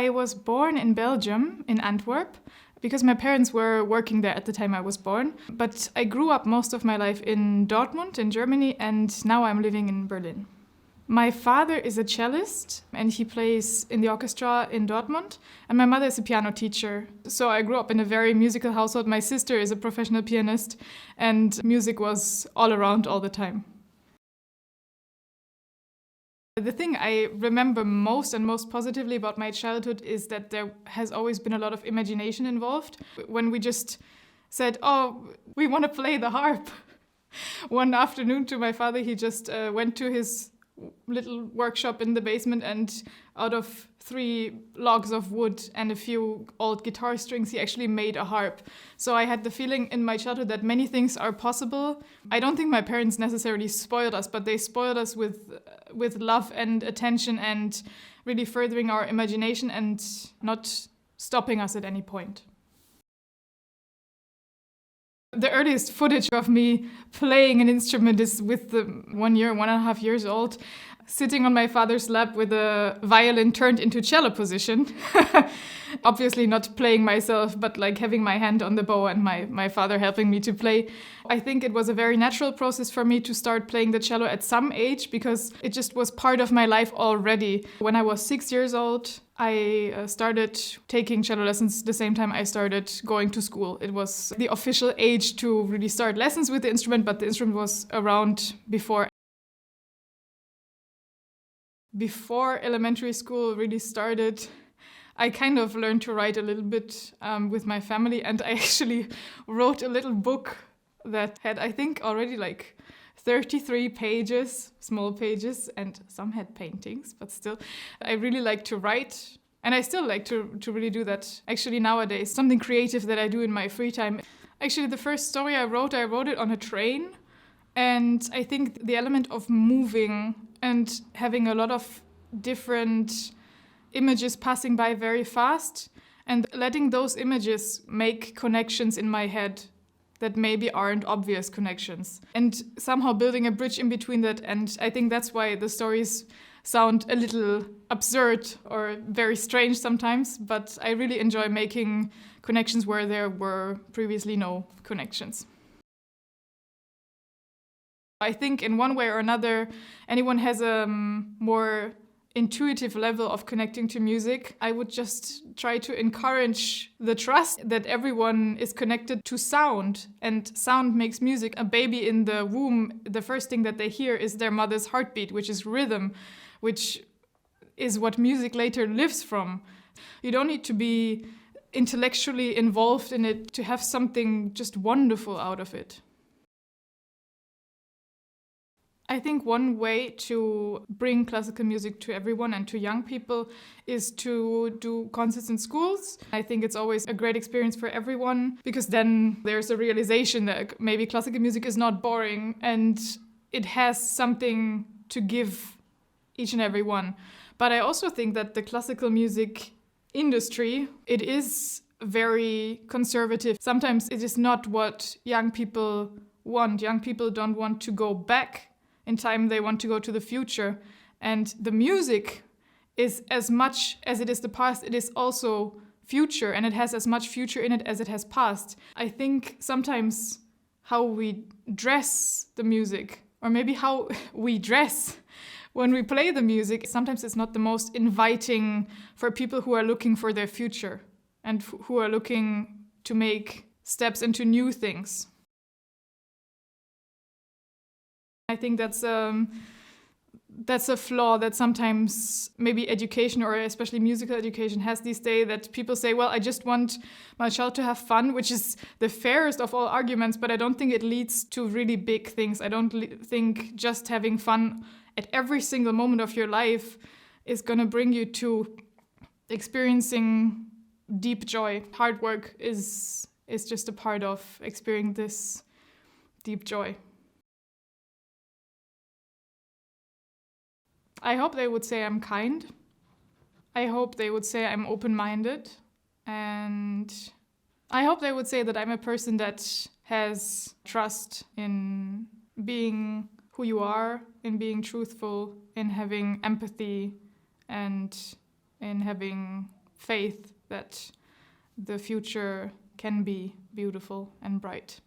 I was born in Belgium, in Antwerp, because my parents were working there at the time I was born. But I grew up most of my life in Dortmund, in Germany, and now I'm living in Berlin. My father is a cellist, and he plays in the orchestra in Dortmund. And my mother is a piano teacher. So I grew up in a very musical household. My sister is a professional pianist, and music was all around all the time. The thing I remember most and most positively about my childhood is that there has always been a lot of imagination involved. When we just said, oh, we want to play the harp. One afternoon to my father, he just went to his little workshop in the basement, and out of 3 logs of wood and a few old guitar strings, he actually made a harp. So I had the feeling in my childhood that many things are possible. I don't think my parents necessarily spoiled us, but they spoiled us with love and attention and really furthering our imagination and not stopping us at any point. The earliest footage of me playing an instrument is with the 1.5 years old, sitting on my father's lap with a violin turned into cello position. Obviously not playing myself, but like having my hand on the bow and my father helping me to play. I think it was a very natural process for me to start playing the cello at some age because it just was part of my life already. When I was 6 years old, I started taking cello lessons the same time I started going to school. It was the official age to really start lessons with the instrument, but the instrument was around before. Before elementary school really started, I kind of learned to write a little bit with my family, and I actually wrote a little book that had, I think, already like 33 pages, small pages, and some had paintings, but still. I really like to write, and I still like to really do that. Actually, nowadays, something creative that I do in my free time. Actually, the first story I wrote it on a train, and I think the element of moving and having a lot of different images passing by very fast and letting those images make connections in my head that maybe aren't obvious connections, and somehow building a bridge in between that. And I think that's why the stories sound a little absurd or very strange sometimes, but I really enjoy making connections where there were previously no connections. I think in one way or another, anyone has a more intuitive level of connecting to music. I would just try to encourage the trust that everyone is connected to sound, and sound makes music. A baby in the womb, the first thing that they hear is their mother's heartbeat, which is rhythm, which is what music later lives from. You don't need to be intellectually involved in it to have something just wonderful out of it. I think one way to bring classical music to everyone and to young people is to do concerts in schools. I think it's always a great experience for everyone, because then there's a realization that maybe classical music is not boring and it has something to give each and every one. But I also think that the classical music industry, it is very conservative. Sometimes it is not what young people want. Young people don't want to go back in time, they want to go to the future. And the music is, as much as it is the past, it is also future, and it has as much future in it as it has past. I think sometimes how we dress the music, or maybe how we dress when we play the music, sometimes it's not the most inviting for people who are looking for their future and who are looking to make steps into new things. I think that's a flaw that sometimes maybe education, or especially musical education, has these days, that people say, well, I just want my child to have fun, which is the fairest of all arguments, but I don't think it leads to really big things. I don't think just having fun at every single moment of your life is going to bring you to experiencing deep joy. Hard work is just a part of experiencing this deep joy. I hope they would say I'm kind. I hope they would say I'm open-minded. And I hope they would say that I'm a person that has trust in being who you are, in being truthful, in having empathy, and in having faith that the future can be beautiful and bright.